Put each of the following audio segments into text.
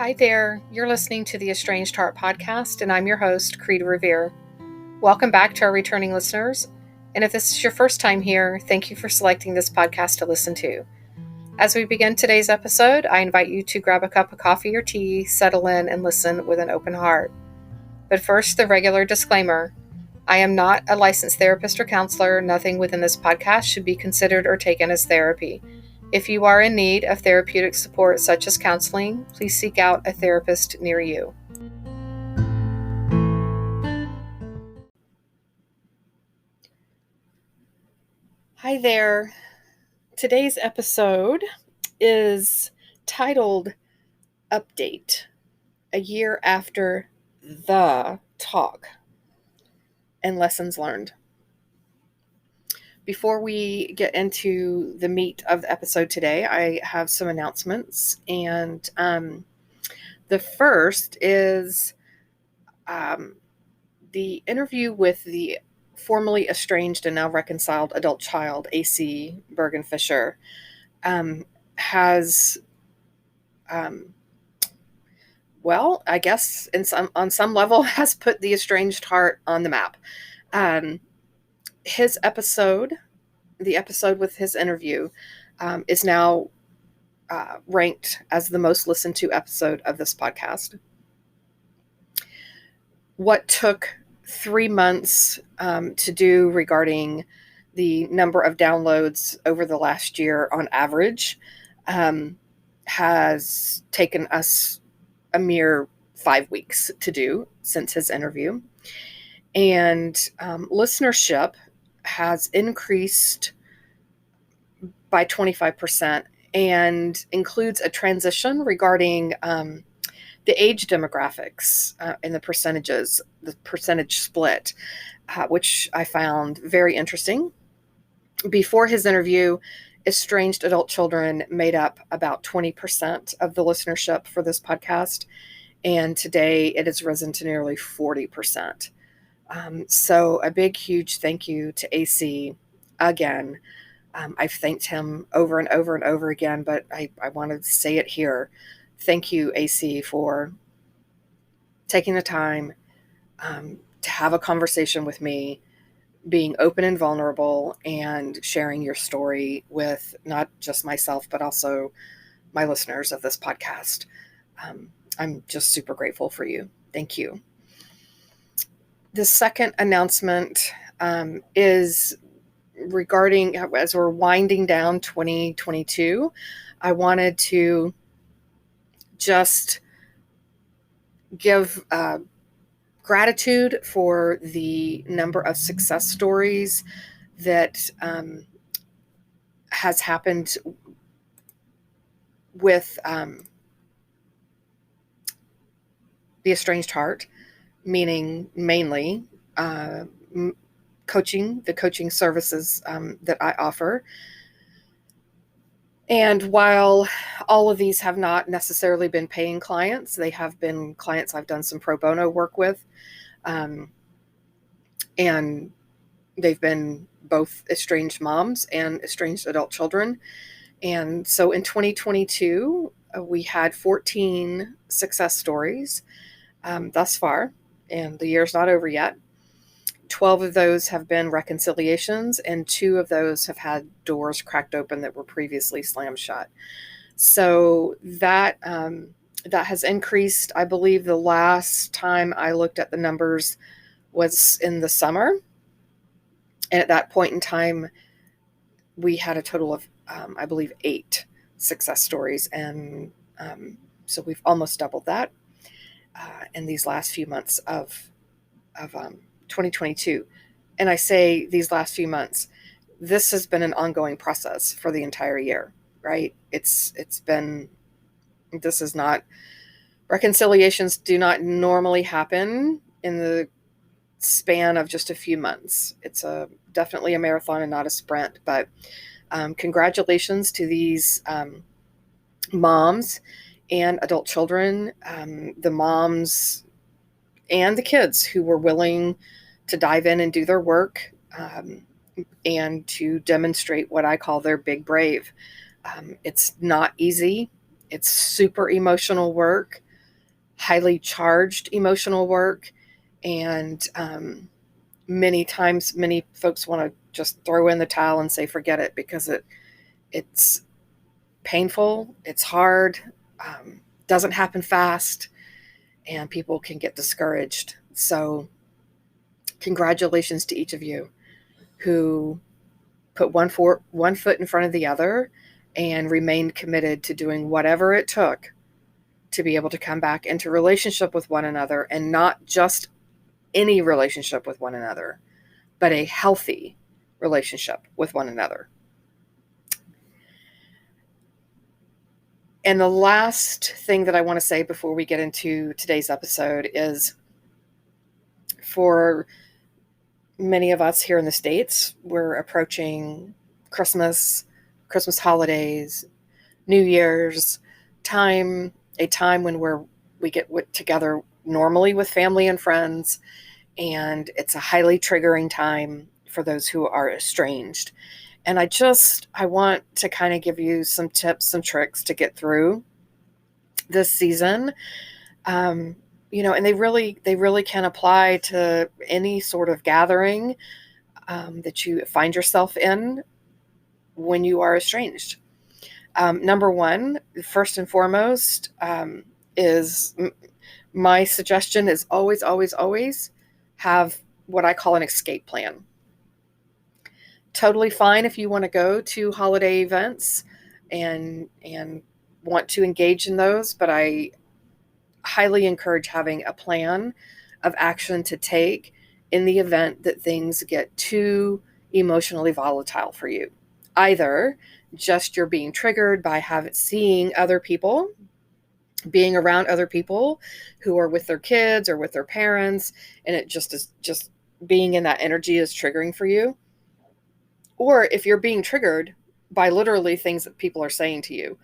Hi there, you're listening to the Estranged Heart podcast, and I'm your host, Kreed Revere. Welcome back to our returning listeners, and if this is your first time here, thank you for selecting this podcast to listen to. As we begin today's episode, I invite you to grab a cup of coffee or tea, settle in, and listen with an open heart. But first, the regular disclaimer. I am not a licensed therapist or counselor. Nothing within this podcast should be considered or taken as therapy. If you are in need of therapeutic support such as counseling, please seek out a therapist near you. Hi there. Today's episode is titled Update, a year after the talk and lessons learned. Before we get into the meat of the episode today, I have some announcements. And the first is the interview with the formerly estranged and now reconciled adult child, AC Bergen-Fisher, has, I guess on some level has put the estranged heart on the map. His episode, the episode with his interview, is now ranked as the most listened to episode of this podcast. What took 3 months to do regarding the number of downloads over the last year on average has taken us a mere 5 weeks to do since his interview. And listenership has increased by 25% and includes a transition regarding the age demographics and the percentage split, which I found very interesting. Before his interview, estranged adult children made up about 20% of the listenership for this podcast, and today it has risen to nearly 40%. So a big, huge thank you to AC again. I've thanked him over and over and over again, but I wanted to say it here. Thank you, AC, for taking the time to have a conversation with me, being open and vulnerable, and sharing your story with not just myself, but also my listeners of this podcast. I'm just super grateful for you. Thank you. The second announcement is regarding, as we're winding down 2022, I wanted to just give gratitude for the number of success stories that has happened with the estranged heart, meaning mainly the coaching services that I offer. And while all of these have not necessarily been paying clients, they have been clients I've done some pro bono work with. And they've been both estranged moms and estranged adult children. And so in 2022, we had 14 success stories thus far, and the year's not over yet. 12 of those have been reconciliations, and 2 of those have had doors cracked open that were previously slammed shut. So that has increased. I believe the last time I looked at the numbers was in the summer. And at that point in time, we had a total of, I believe, 8 success stories. And so we've almost doubled that in these last few months of 2022. And I say these last few months, this has been an ongoing process for the entire year, right? Reconciliations do not normally happen in the span of just a few months. It's definitely a marathon and not a sprint, but congratulations to these moms and adult children, the moms and the kids who were willing to dive in and do their work and to demonstrate what I call their big brave. It's not easy. It's super emotional work. highly charged emotional work, and many times many folks want to just throw in the towel and say forget it, because it's painful, it's hard, doesn't happen fast, and people can get discouraged. So congratulations to each of you who put one foot in front of the other and remained committed to doing whatever it took to be able to come back into relationship with one another, and not just any relationship with one another, but a healthy relationship with one another. And the last thing that I want to say before we get into today's episode is, for many of us here in the States, we're approaching Christmas holidays, New Year's, a time when we get together normally with family and friends, and it's a highly triggering time for those who are estranged. And I want to kind of give you some tips, some tricks to get through this season. And they really can apply to any sort of gathering that you find yourself in when you are estranged. Number one, first and foremost, is my suggestion is always, always, always have what I call an escape plan. Totally fine if you want to go to holiday events and want to engage in those, but I highly encourage having a plan of action to take in the event that things get too emotionally volatile for you. Either just you're being triggered by seeing other people, being around other people who are with their kids or with their parents, and it just being in that energy is triggering for you. Or if you're being triggered by literally things that people are saying to you,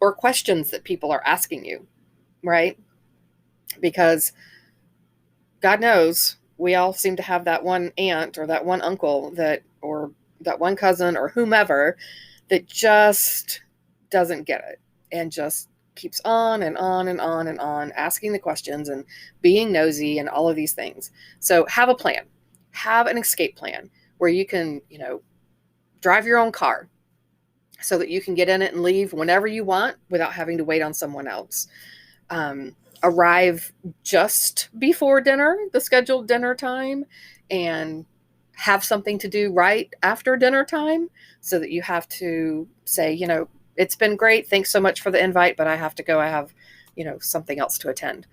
or questions that people are asking you, right? Because God knows we all seem to have that one aunt or that one uncle or that one cousin or whomever that just doesn't get it and just keeps on and on and on and on asking the questions and being nosy and all of these things. So have a plan. Have an escape plan where you can, drive your own car so that you can get in it and leave whenever you want without having to wait on someone else. Arrive just before dinner, the scheduled dinner time, and have something to do right after dinner time so that you have to say, it's been great. Thanks so much for the invite, but I have to go. I have, something else to attend.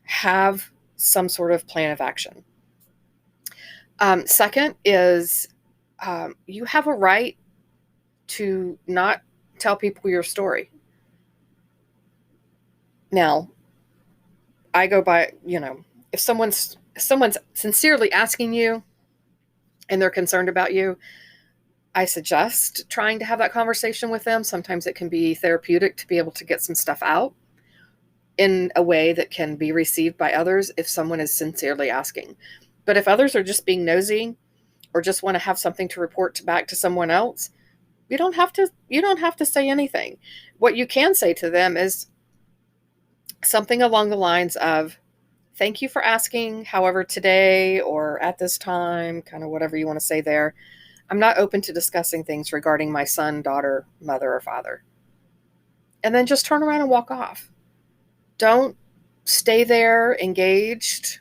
Have some sort of plan of action. Second is you have a right to not tell people your story. Now, I go by, if someone's sincerely asking you and they're concerned about you, I suggest trying to have that conversation with them. Sometimes it can be therapeutic to be able to get some stuff out in a way that can be received by others if someone is sincerely asking. But if others are just being nosy or just want to have something to report back to someone else, you don't have to say anything. What you can say to them is something along the lines of, thank you for asking. However, today or at this time, kind of whatever you want to say there, I'm not open to discussing things regarding my son, daughter, mother, or father. And then just turn around and walk off. Don't stay there engaged.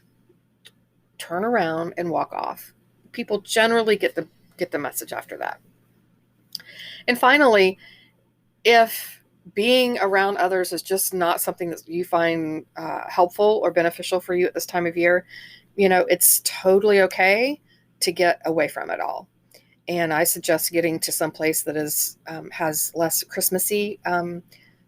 Turn around and walk off. People generally get the message after that. And finally, if being around others is just not something that you find helpful or beneficial for you at this time of year, it's totally okay to get away from it all. And I suggest getting to some place that has less Christmassy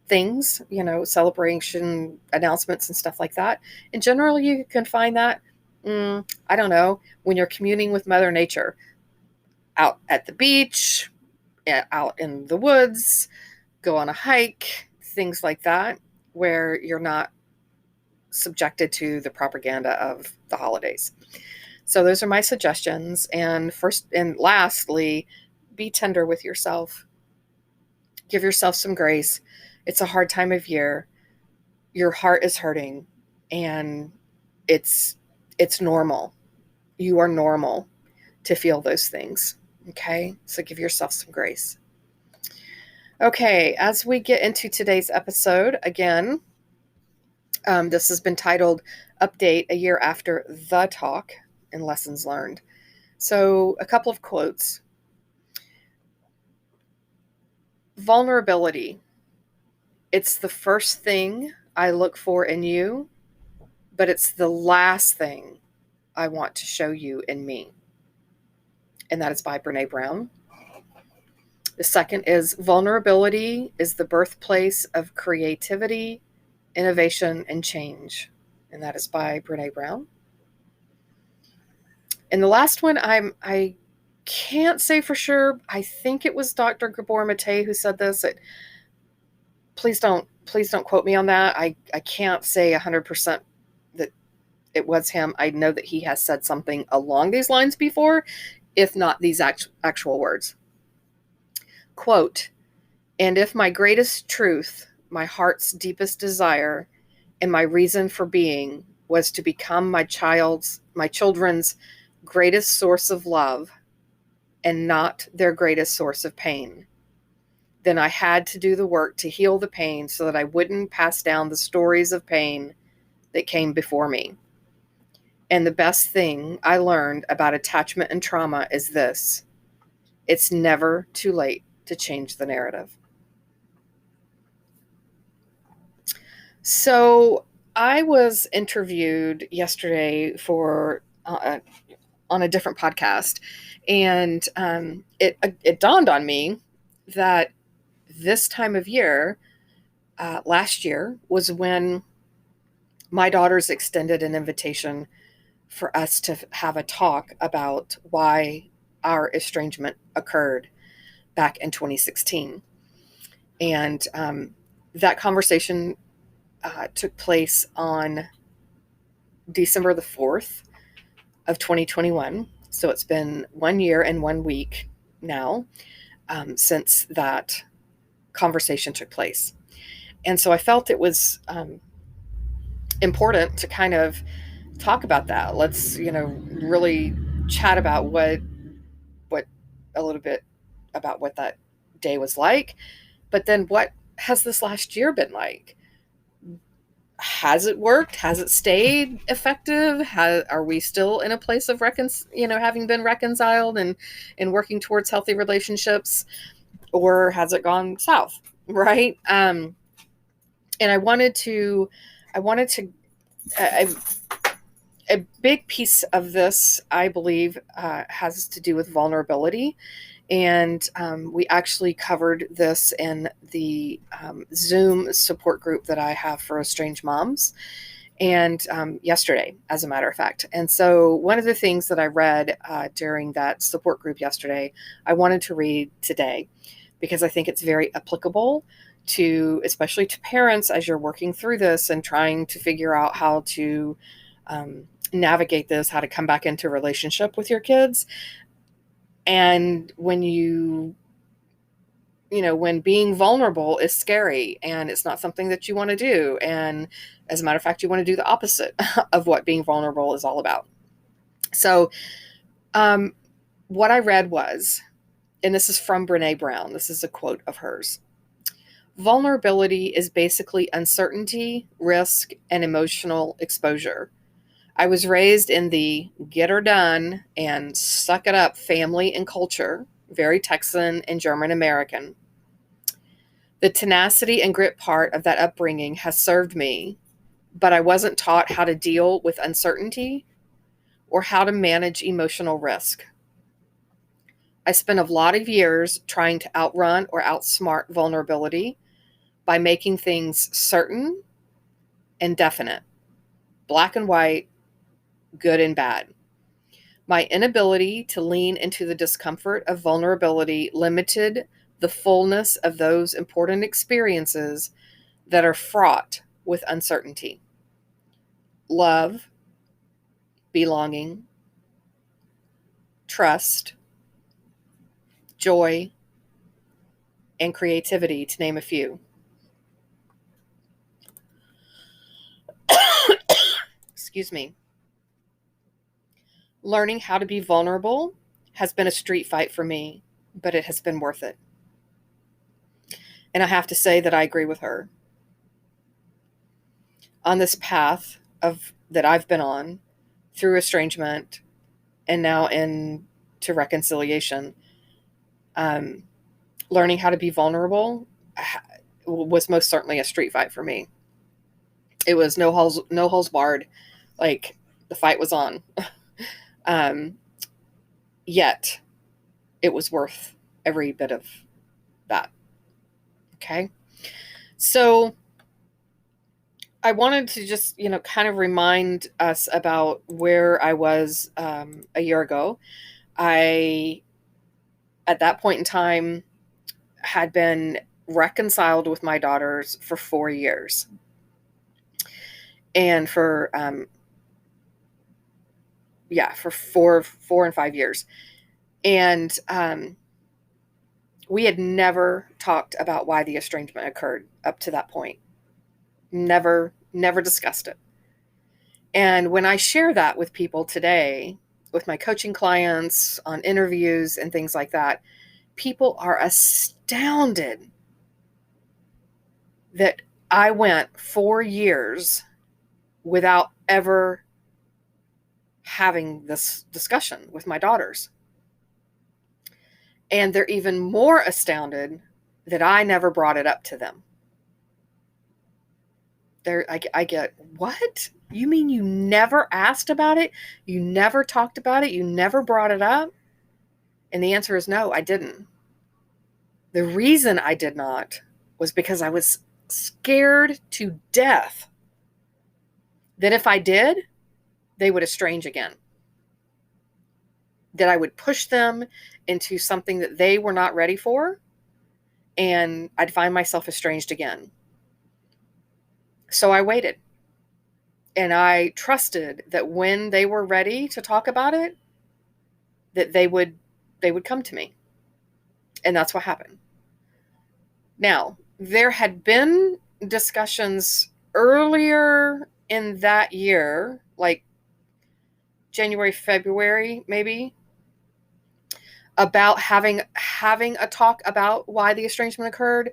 things, celebration announcements and stuff like that. And generally you can find that, I don't know, when you're communing with Mother Nature, out at the beach, out in the woods, go on a hike, things like that, where you're not subjected to the propaganda of the holidays. So those are my suggestions. And first and lastly, be tender with yourself. Give yourself some grace. It's a hard time of year. your heart is hurting, and it's normal. You are normal to feel those things. Okay? So give yourself some grace. Okay, as we get into today's episode, again, this has been titled Update a Year After the Talk and Lessons Learned. So, a couple of quotes. Vulnerability. It's the first thing I look for in you, but it's the last thing I want to show you in me. And that is by Brene Brown. The second is vulnerability is the birthplace of creativity, innovation, and change. And that is by Brene Brown. And the last one, I can't say for sure. I think it was Dr. Gabor Mate who said this. Please don't quote me on that. I can't say 100% that it was him. I know that he has said something along these lines before, if not these actual words. Quote, "And if my greatest truth, my heart's deepest desire, and my reason for being was to become my children's greatest source of love and not their greatest source of pain, then I had to do the work to heal the pain so that I wouldn't pass down the stories of pain that came before me. And the best thing I learned about attachment and trauma is this: it's never too late to change the narrative." So I was interviewed yesterday for on a different podcast, and it dawned on me that this time of year, last year, was when my daughters extended an invitation for us to have a talk about why our estrangement occurred back in 2016. And that conversation took place on December the 4th of 2021. So it's been 1 year and 1 week now since that conversation took place. And so I felt it was important to kind of talk about that. Let's, really chat about what a little bit about what that day was like. But then what has this last year been like? Has it worked? Has it stayed effective? Are we still in a place of having been reconciled and working towards healthy relationships, or has it gone south? Right? And I wanted to, a big piece of this, I believe, has to do with vulnerability. And we actually covered this in the Zoom support group that I have for estranged moms, and yesterday, as a matter of fact. And so one of the things that I read during that support group yesterday, I wanted to read today, because I think it's very applicable to, especially to parents, as you're working through this and trying to figure out how to navigate this, how to come back into relationship with your kids. And when when being vulnerable is scary and it's not something that you want to do. And as a matter of fact, you want to do the opposite of what being vulnerable is all about. So what I read was, and this is from Brene Brown, this is a quote of hers: "Vulnerability is basically uncertainty, risk, and emotional exposure. I was raised in the get her done and suck it up family and culture, very Texan and German American. The tenacity and grit part of that upbringing has served me, but I wasn't taught how to deal with uncertainty or how to manage emotional risk. I spent a lot of years trying to outrun or outsmart vulnerability by making things certain and definite, black and white, good and bad. My inability to lean into the discomfort of vulnerability limited the fullness of those important experiences that are fraught with uncertainty: love, belonging, trust, joy, and creativity, to name a few. Excuse me. Learning how to be vulnerable has been a street fight for me, but it has been worth it. And I have to say that I agree with her. On this path that I've been on through estrangement and now into reconciliation, learning how to be vulnerable was most certainly a street fight for me. It was no holes barred. Like, the fight was on. Yet it was worth every bit of that. Okay. So I wanted to just, kind of remind us about where I was a year ago. I, at that point in time, had been reconciled with my daughters for 4 years. And for 4 and 5 years. And we had never talked about why the estrangement occurred up to that point. Never discussed it. And when I share that with people today, with my coaching clients, on interviews and things like that, people are astounded that I went 4 years without ever having this discussion with my daughters. And they're even more astounded that I never brought it up to them. I get, what? You mean you never asked about it? You never talked about it? You never brought it up? And the answer is no, I didn't. The reason I did not was because I was scared to death that if I did, they would estrange again. That I would push them into something that they were not ready for, and I'd find myself estranged again. So I waited. And I trusted that when they were ready to talk about it, that they would come to me. And that's what happened. Now, there had been discussions earlier in that year, like January, February, maybe, about having a talk about why the estrangement occurred.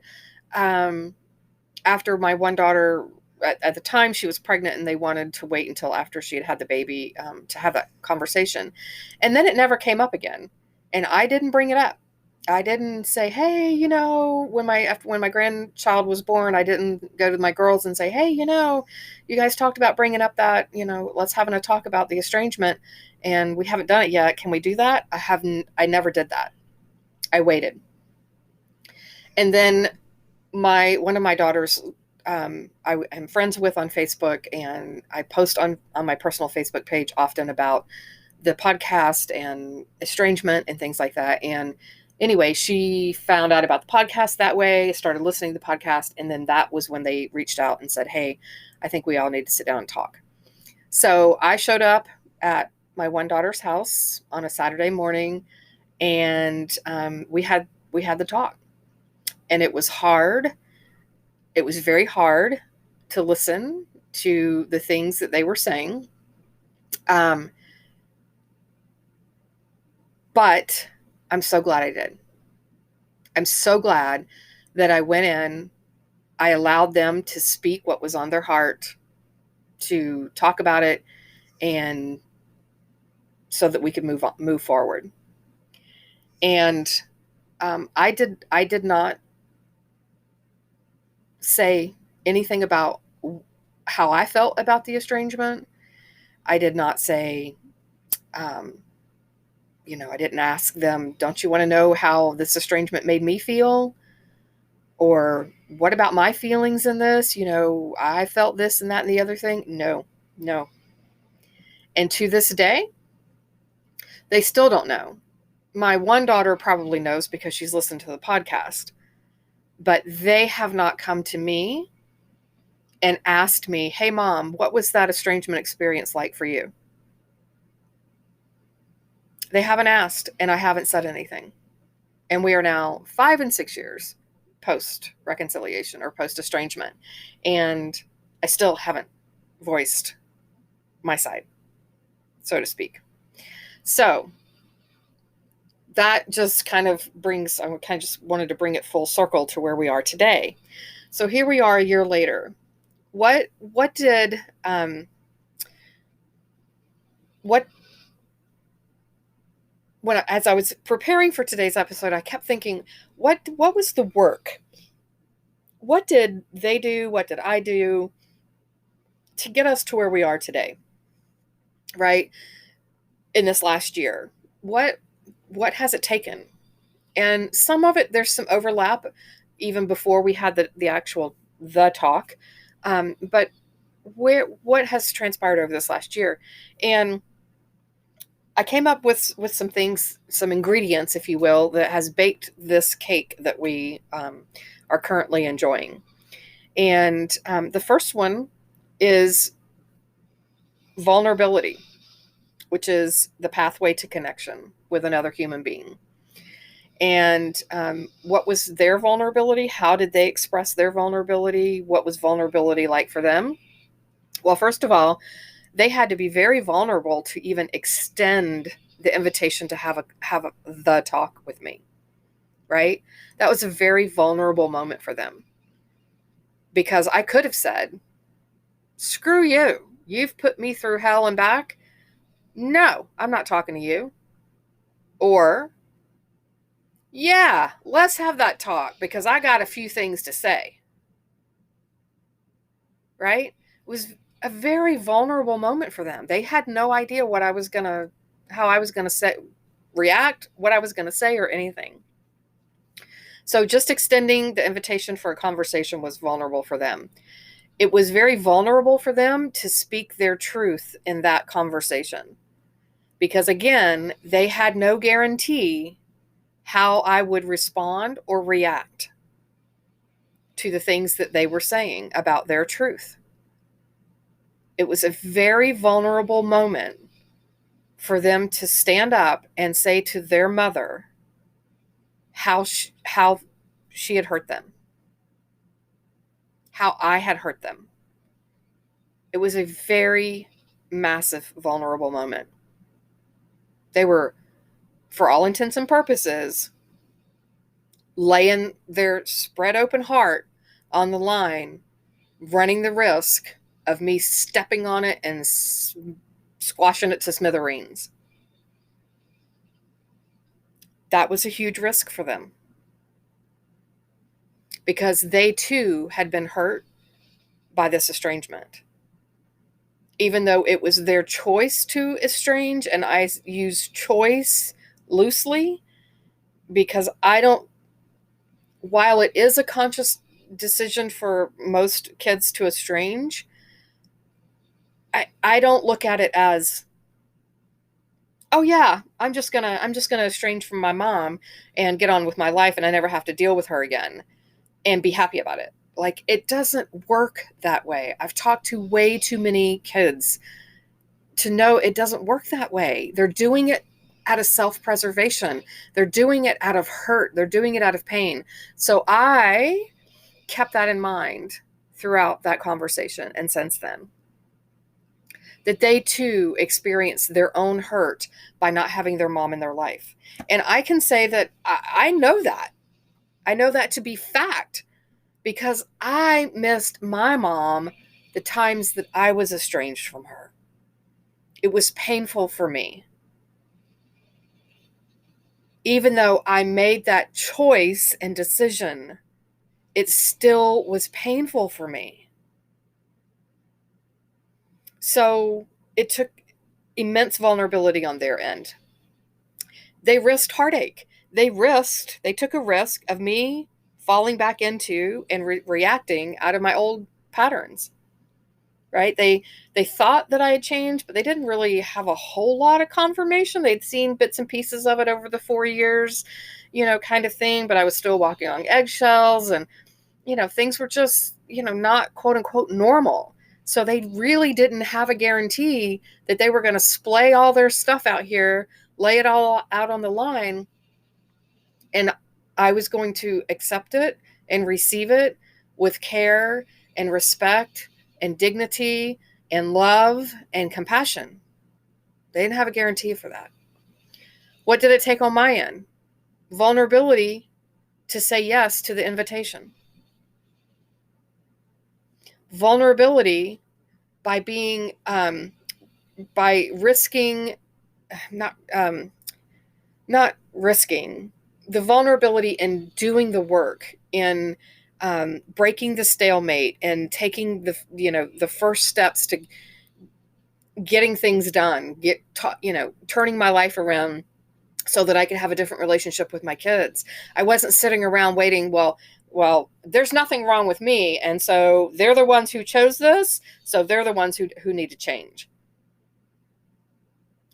After my one daughter, at the time, she was pregnant, and they wanted to wait until after she had the baby to have that conversation. And then it never came up again. And I didn't bring it up. I didn't say, hey, when my grandchild was born, I didn't go to my girls and say, hey, you guys talked about bringing up that, let's having a talk about the estrangement, and we haven't done it yet. Can we do that? I never did that. I waited. And then one of my daughters, I am friends with on Facebook, and I post on my personal Facebook page often about the podcast and estrangement and things like that. And anyway, she found out about the podcast that way, started listening to the podcast, and then that was when they reached out and said, hey, I think we all need to sit down and talk. So I showed up at my one daughter's house on a Saturday morning, and we had the talk. And it was hard. It was very hard to listen to the things that they were saying. But I'm so glad I did. I'm so glad that I went in. I allowed them to speak what was on their heart, to talk about it, and so that we could move forward. And I did not say anything about how I felt about the estrangement. I did not say, I didn't ask them, don't you want to know how this estrangement made me feel? Or what about my feelings in this? I felt this and that and the other thing. No. And to this day, they still don't know. My one daughter probably knows because she's listened to the podcast, but they have not come to me and asked me, hey, Mom, what was that estrangement experience like for you? They haven't asked, and I haven't said anything. And we are now 5 and 6 years post-reconciliation or post-estrangement, and I still haven't voiced my side, so to speak. So that just kind of brings, I kind of just wanted to bring it full circle to where we are today. So here we are a year later. What did, what, when, as I was preparing for today's episode, I kept thinking, what was the work? What did they do? What did I do to get us to where we are today? Right? In this last year, what has it taken? And some of it, there's some overlap even before we had the actual talk. But what has transpired over this last year? And I came up with some things, some ingredients, if you will, that has baked this cake that we are currently enjoying. And the first one is vulnerability, which is the pathway to connection with another human being. And what was their vulnerability? How did they express their vulnerability? What was vulnerability like for them? Well, first of all, they had to be very vulnerable to even extend the invitation to have the talk with me, right? That was a very vulnerable moment for them, because I could have said, screw you. You've put me through hell and back. No, I'm not talking to you. Or, yeah, let's have that talk because I got a few things to say. Right? It was a very vulnerable moment for them. They had no idea how I was going to react, what I was going to say, or anything. So just extending the invitation for a conversation was vulnerable for them. It was very vulnerable for them to speak their truth in that conversation. Because again, they had no guarantee how I would respond or react to the things that they were saying about their truth. It was a very vulnerable moment for them to stand up and say to their mother how she had hurt them, how I had hurt them. It was a very massive, vulnerable moment. They were, for all intents and purposes, laying their spread open heart on the line, running the risk of me stepping on it and squashing it to smithereens. That was a huge risk for them, because they too had been hurt by this estrangement. Even though it was their choice to estrange, and I use choice loosely because while it is a conscious decision for most kids to estrange, I don't look at it as, oh yeah, I'm just gonna estrange from my mom and get on with my life and I never have to deal with her again and be happy about it. Like, it doesn't work that way. I've talked to way too many kids to know it doesn't work that way. They're doing it out of self-preservation. They're doing it out of hurt. They're doing it out of pain. So I kept that in mind throughout that conversation and since then, that they too experience their own hurt by not having their mom in their life. And I can say that I know that. I know that to be fact, because I missed my mom the times that I was estranged from her. It was painful for me. Even though I made that choice and decision, it still was painful for me. So it took immense vulnerability on their end. They risked heartache. They took a risk of me falling back into and reacting out of my old patterns, right? They thought that I had changed, but they didn't really have a whole lot of confirmation. They'd seen bits and pieces of it over the 4 years, kind of thing, but I was still walking on eggshells, and, things were just, not quote unquote normal. So they really didn't have a guarantee that they were going to splay all their stuff out here, lay it all out on the line, and I was going to accept it and receive it with care and respect and dignity and love and compassion. They didn't have a guarantee for that. What did it take on my end? Vulnerability to say yes to the invitation. Vulnerability by being, by risking, not, not risking, the vulnerability in doing the work, in breaking the stalemate and taking the first steps to getting things done, turning my life around so that I could have a different relationship with my kids. I wasn't sitting around waiting, well, there's nothing wrong with me, and so they're the ones who chose this, so they're the ones who need to change.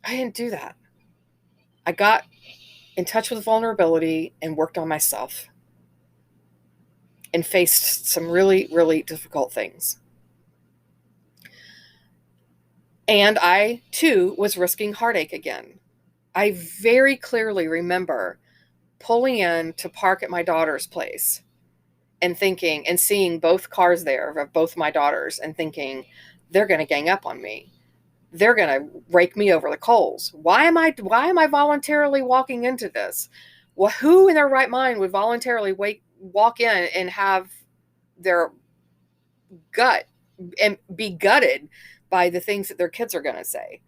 I didn't do that. I got in touch with vulnerability and worked on myself and faced some really, really difficult things. And I, too, was risking heartache again. I very clearly remember pulling in to park at my daughter's place and thinking, and seeing both cars there of both my daughters, and thinking, they're going to gang up on me. They're going to rake me over the coals. Why am I voluntarily walking into this? Well, who in their right mind would voluntarily walk in and have their gut and be gutted by the things that their kids are going to say?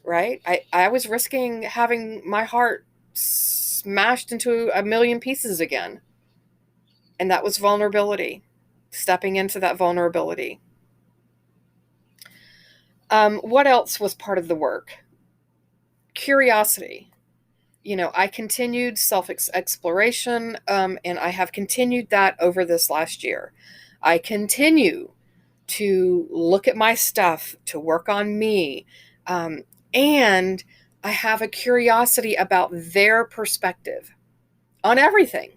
Right? I was risking having my heart smashed into a million pieces again. And that was vulnerability, stepping into that vulnerability. What else was part of the work? Curiosity. I continued self-exploration, and I have continued that over this last year. I continue to look at my stuff, to work on me, and I have a curiosity about their perspective on everything.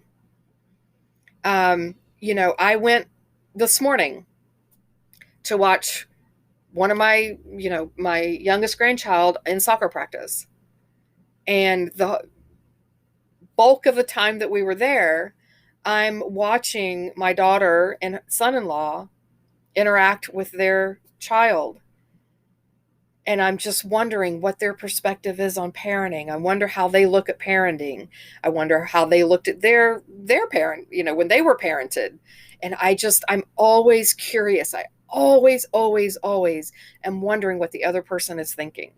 I went this morning to watch one of my youngest grandchild in soccer practice. And the bulk of the time that we were there, I'm watching my daughter and son-in-law interact with their child. And I'm just wondering what their perspective is on parenting. I wonder how they look at parenting. I wonder how they looked at their parent, when they were parented. And I'm always curious. I always, always, always am wondering what the other person is thinking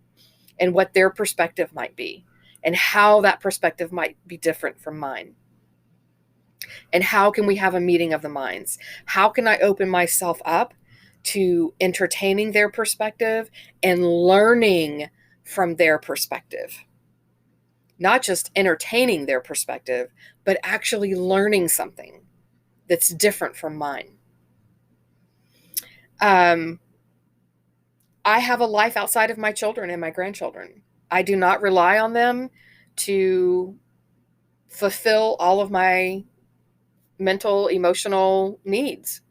and what their perspective might be and how that perspective might be different from mine. And how can we have a meeting of the minds? How can I open myself up to entertaining their perspective and learning from their perspective? Not just entertaining their perspective, but actually learning something that's different from mine. I have a life outside of my children and my grandchildren. I do not rely on them to fulfill all of my mental, emotional needs.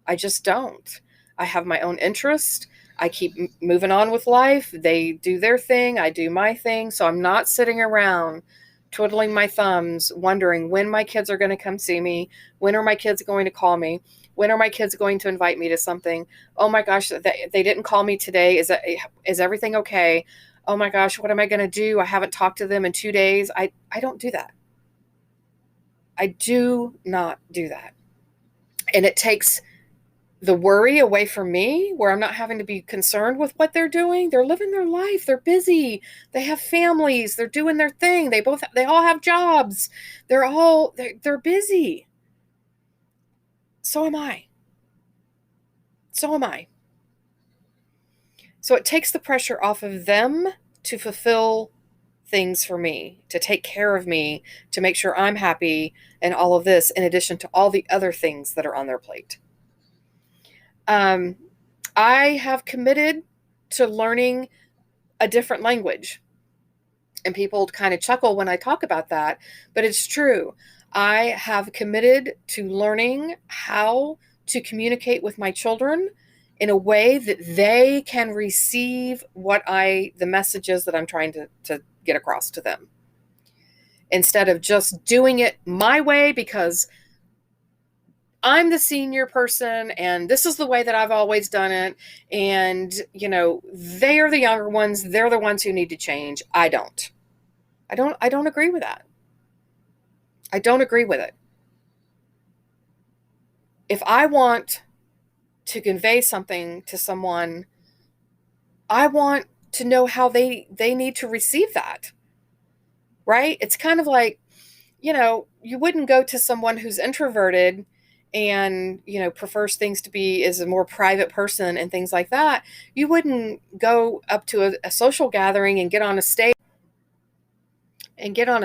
I just don't. I have my own interest. I keep moving on with life. They do their thing. I do my thing. So I'm not sitting around twiddling my thumbs, wondering when my kids are going to come see me. When are my kids going to call me? When are my kids going to invite me to something? Oh my gosh, they didn't call me today. Is everything okay? Oh my gosh, what am I going to do? I haven't talked to them in 2 days. I don't do that. I do not do that. And it takes the worry away from me, where I'm not having to be concerned with what they're doing. They're living their life. They're busy. They have families. They're doing their thing. They all have jobs. They're busy. So am I. So am I. So it takes the pressure off of them to fulfill things for me, to take care of me, to make sure I'm happy, and all of this, in addition to all the other things that are on their plate. I have committed to learning a different language. And people kind of chuckle when I talk about that, but it's true. I have committed to learning how to communicate with my children in a way that they can receive the messages that I'm trying to get across to them. Instead of just doing it my way because I'm the senior person and this is the way that I've always done it. And, they are the younger ones. They're the ones who need to change. I don't agree with that. I don't agree with it. If I want to convey something to someone, I want to know how they need to receive that. Right? It's kind of like, you wouldn't go to someone who's introverted and, prefers things to be as a more private person and things like that. You wouldn't go up to a social gathering and get on a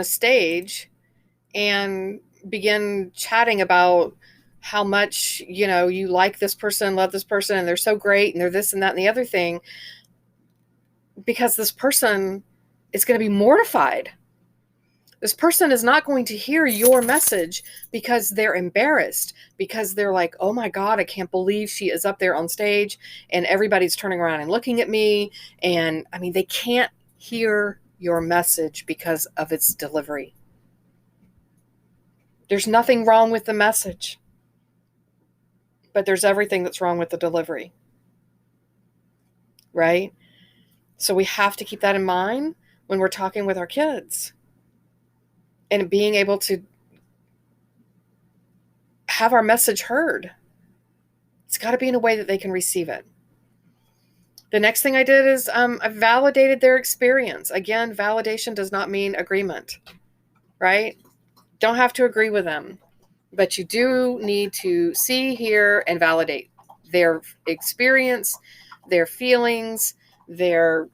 stage and begin chatting about how much, you like this person, love this person, and they're so great and they're this and that and the other thing, because this person is going to be mortified. This person is not going to hear your message because they're embarrassed, because they're like, oh my God, I can't believe she is up there on stage and everybody's turning around and looking at me. And I mean, they can't hear your message because of its delivery. There's nothing wrong with the message, but there's everything that's wrong with the delivery, right? So we have to keep that in mind when we're talking with our kids. And being able to have our message heard. It's got to be in a way that they can receive it. The next thing I did is I validated their experience. Again, validation does not mean agreement, right? Don't have to agree with them, but you do need to see, hear, and validate their experience, their feelings, their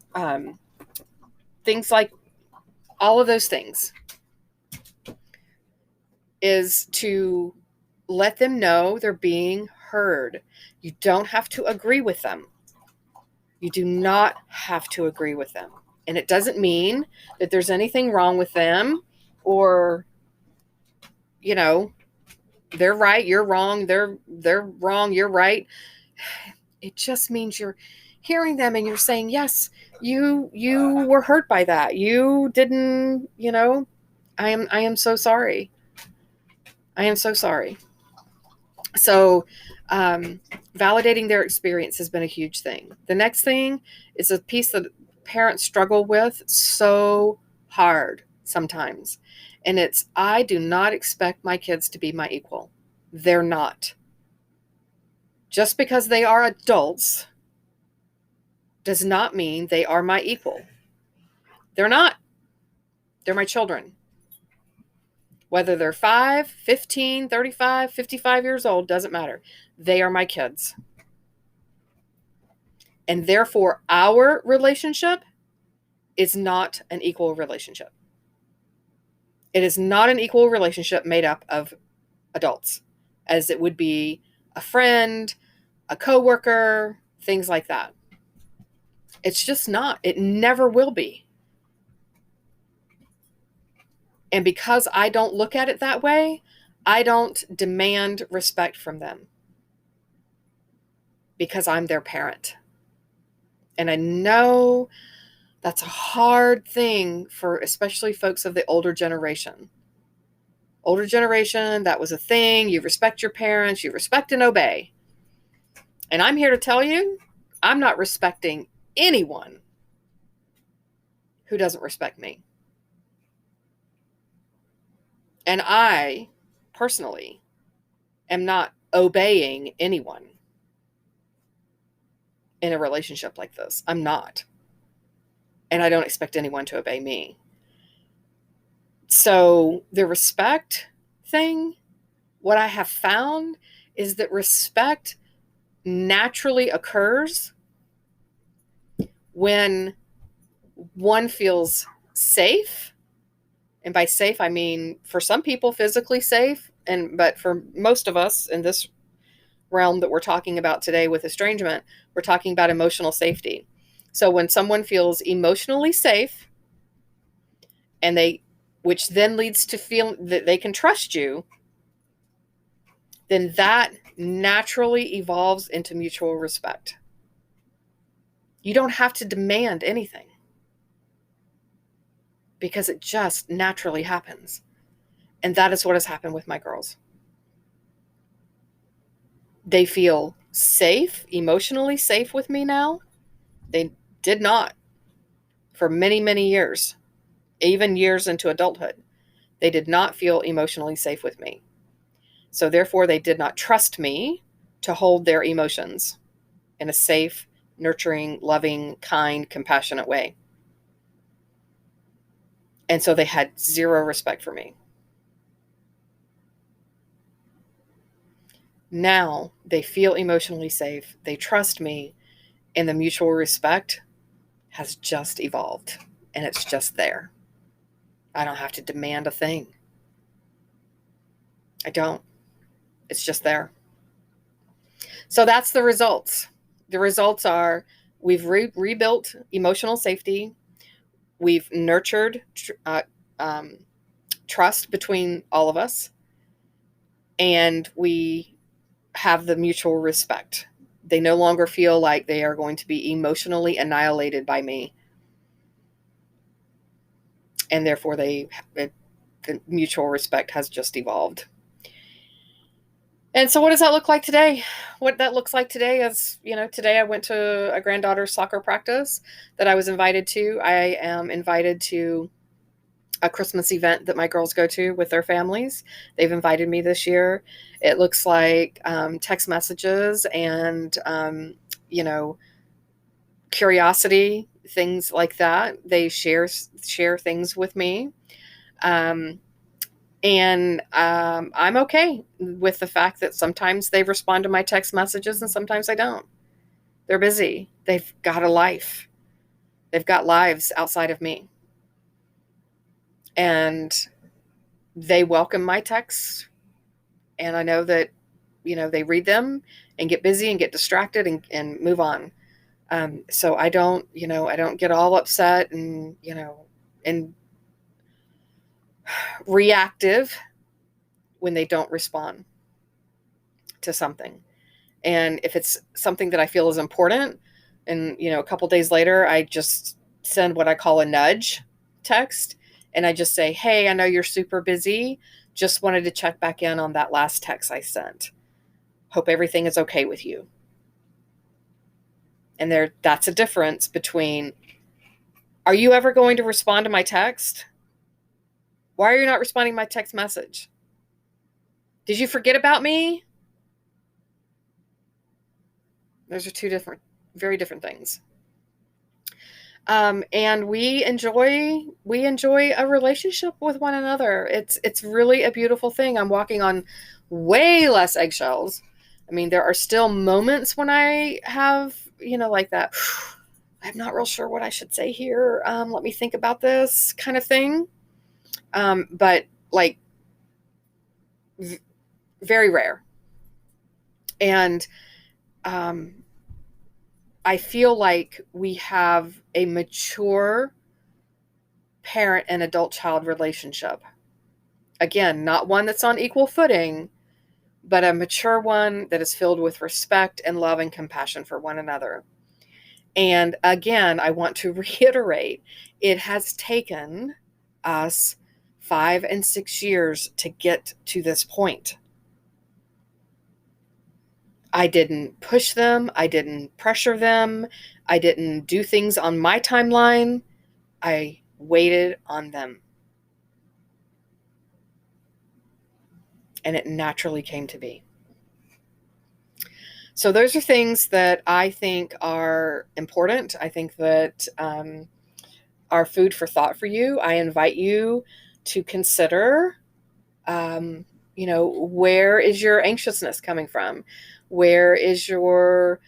things like all of those things. Is to let them know they're being heard. You don't have to agree with them. You do not have to agree with them. And it doesn't mean that there's anything wrong with them or, they're right, you're wrong, they're wrong, you're right. It just means you're hearing them and you're saying, yes, you were hurt by that. You didn't, I am so sorry. I am so sorry. So validating their experience has been a huge thing. The next thing is a piece that parents struggle with so hard sometimes. And it's, I do not expect my kids to be my equal. They're not. Just because they are adults does not mean they are my equal. They're not. They're my children. Whether they're 5, 15, 35, 55 years old, doesn't matter. They are my kids. And therefore, our relationship is not an equal relationship. It is not an equal relationship made up of adults, as it would be a friend, a coworker, things like that. It's just not. It never will be. And because I don't look at it that way, I don't demand respect from them because I'm their parent. And I know that's a hard thing for especially folks of the older generation. Older generation, that was a thing. You respect your parents, you respect and obey. And I'm here to tell you, I'm not respecting anyone who doesn't respect me. And I, personally, am not obeying anyone in a relationship like this. I'm not. And I don't expect anyone to obey me. So the respect thing, what I have found is that respect naturally occurs when one feels safe. And by safe, I mean, for some people, physically safe. But for most of us in this realm that we're talking about today with estrangement, we're talking about emotional safety. So when someone feels emotionally safe, which then leads to feel that they can trust you, then that naturally evolves into mutual respect. You don't have to demand anything because it just naturally happens. And that is what has happened with my girls. They feel safe, emotionally safe with me now. They did not for many, many years, even years into adulthood. They did not feel emotionally safe with me. So therefore, they did not trust me to hold their emotions in a safe, nurturing, loving, kind, compassionate way. And so they had zero respect for me. Now they feel emotionally safe. They trust me, and the mutual respect has just evolved, and it's just there. I don't have to demand a thing. I don't. It's just there. So that's the results. The results are we've rebuilt emotional safety. We've nurtured um, trust between all of us, and we have the mutual respect. They no longer feel like they are going to be emotionally annihilated by me, and therefore the mutual respect has just evolved. And so what does that look like today? What that looks like today is, today I went to a granddaughter's soccer practice that I was invited to. I am invited to a Christmas event that my girls go to with their families. They've invited me this year. It looks like text messages and, curiosity, things like that. They share things with me. And I'm okay with the fact that sometimes they respond to my text messages and sometimes I don't. They're busy. They've got a life. They've got lives outside of me. And they welcome my texts. And I know that, they read them and get busy and get distracted and move on. So I don't get all upset and reactive when they don't respond to something. And if it's something that I feel is important, and a couple days later, I just send what I call a nudge text, and I just say, "Hey, I know you're super busy. Just wanted to check back in on that last text I sent. Hope everything is okay with you." And that's a difference between, are you ever going to respond to my text? Why are you not responding to my text message? Did you forget about me? Those are two very different things. And we enjoy a relationship with one another. It's really a beautiful thing. I'm walking on way less eggshells. I mean, there are still moments when I have, like that, I'm not real sure what I should say here. Let me think about this kind of thing. But like very rare. And I feel like we have a mature parent and adult-child relationship. Again, not one that's on equal footing, but a mature one that is filled with respect and love and compassion for one another. And again, I want to reiterate, it has taken us 5 and 6 years to get to this point. I didn't push them. I didn't pressure them. I didn't do things on my timeline. I waited on them. And it naturally came to be. So those are things that I think are important. I think that are food for thought for you. I invite you to consider, where is your anxiousness coming from? Where is your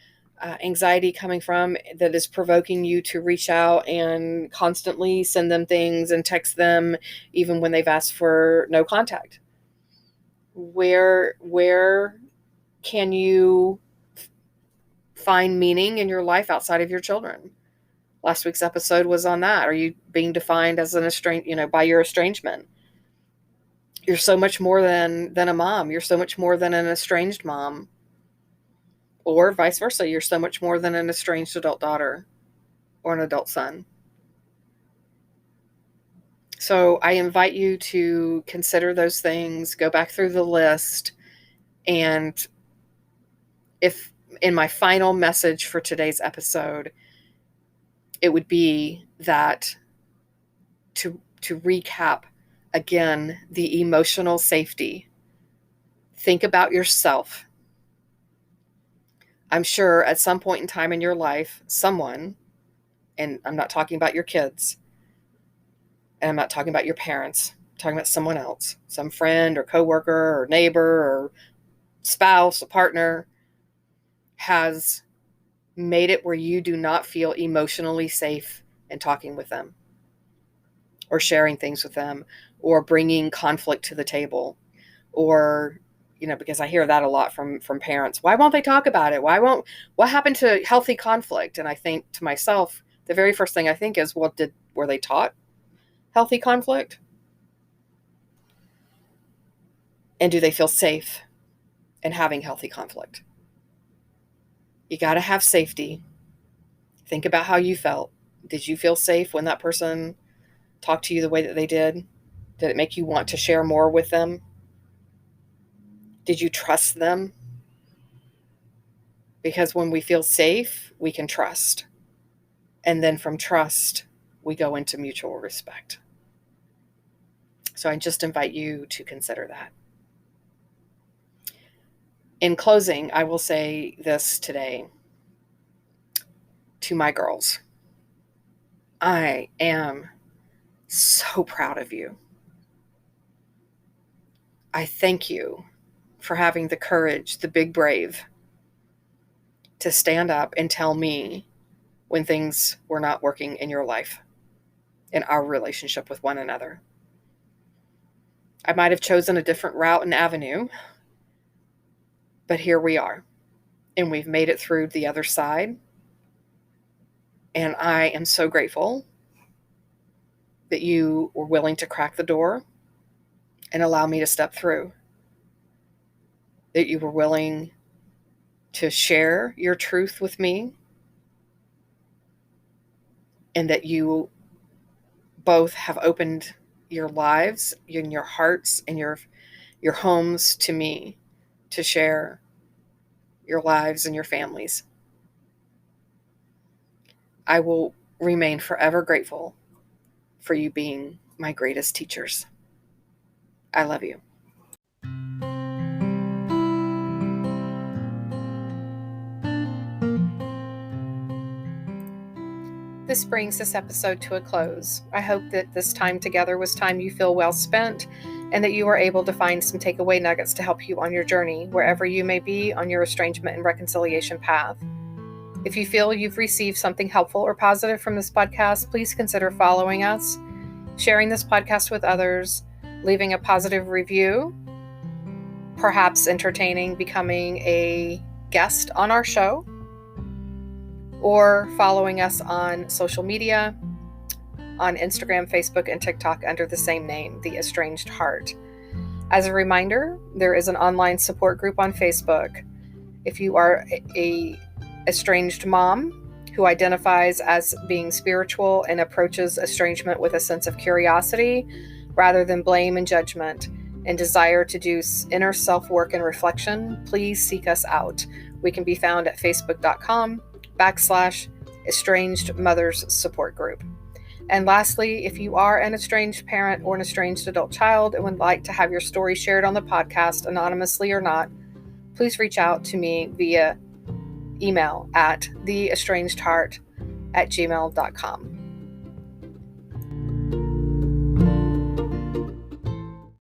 anxiety coming from that is provoking you to reach out and constantly send them things and text them even when they've asked for no contact? Where can you find meaning in your life outside of your children? Last week's episode was on that. Are you being defined as an by your estrangement? You're so much more than a mom. You're so much more than an estranged mom. Or vice versa. You're so much more than an estranged adult daughter or an adult son. So I invite you to consider those things, go back through the list, and if in my final message for today's episode, it would be that to recap again, the emotional safety. Think about yourself. I'm sure at some point in time in your life, someone, and I'm not talking about your kids, and I'm not talking about your parents, I'm talking about someone else, some friend or coworker or neighbor or spouse, a partner, has made it where you do not feel emotionally safe in talking with them or sharing things with them or bringing conflict to the table, or because I hear that a lot from parents. Why won't they talk about it? What happened to healthy conflict? And I think to myself, the very first thing I think is, were they taught healthy conflict? And do they feel safe in having healthy conflict? You got to have safety. Think about how you felt. Did you feel safe when that person talked to you the way that they did? Did it make you want to share more with them? Did you trust them? Because when we feel safe, we can trust. And then from trust, we go into mutual respect. So I just invite you to consider that. In closing, I will say this today to my girls. I am so proud of you. I thank you for having the courage, the big brave, to stand up and tell me when things were not working in your life, in our relationship with one another. I might have chosen a different route and avenue, but here we are, and we've made it through the other side. And I am so grateful that you were willing to crack the door and allow me to step through, that you were willing to share your truth with me, and that you both have opened your lives and your hearts and your homes to me to share your lives and your families. I will remain forever grateful for you being my greatest teachers. I love you. This brings this episode to a close. I hope that this time together was time you feel well spent, and that you are able to find some takeaway nuggets to help you on your journey, wherever you may be on your estrangement and reconciliation path. If you feel you've received something helpful or positive from this podcast, please consider following us, sharing this podcast with others, leaving a positive review, perhaps entertaining becoming a guest on our show, or following us on social media, on Instagram, Facebook, and TikTok under the same name, The Estranged Heart. As a reminder, there is an online support group on Facebook. If you are a estranged mom who identifies as being spiritual and approaches estrangement with a sense of curiosity rather than blame and judgment, and desire to do inner self-work and reflection, please seek us out. We can be found at facebook.com/estranged mothers support group. And lastly, if you are an estranged parent or an estranged adult child and would like to have your story shared on the podcast, anonymously or not, please reach out to me via email at theestrangedheart@gmail.com.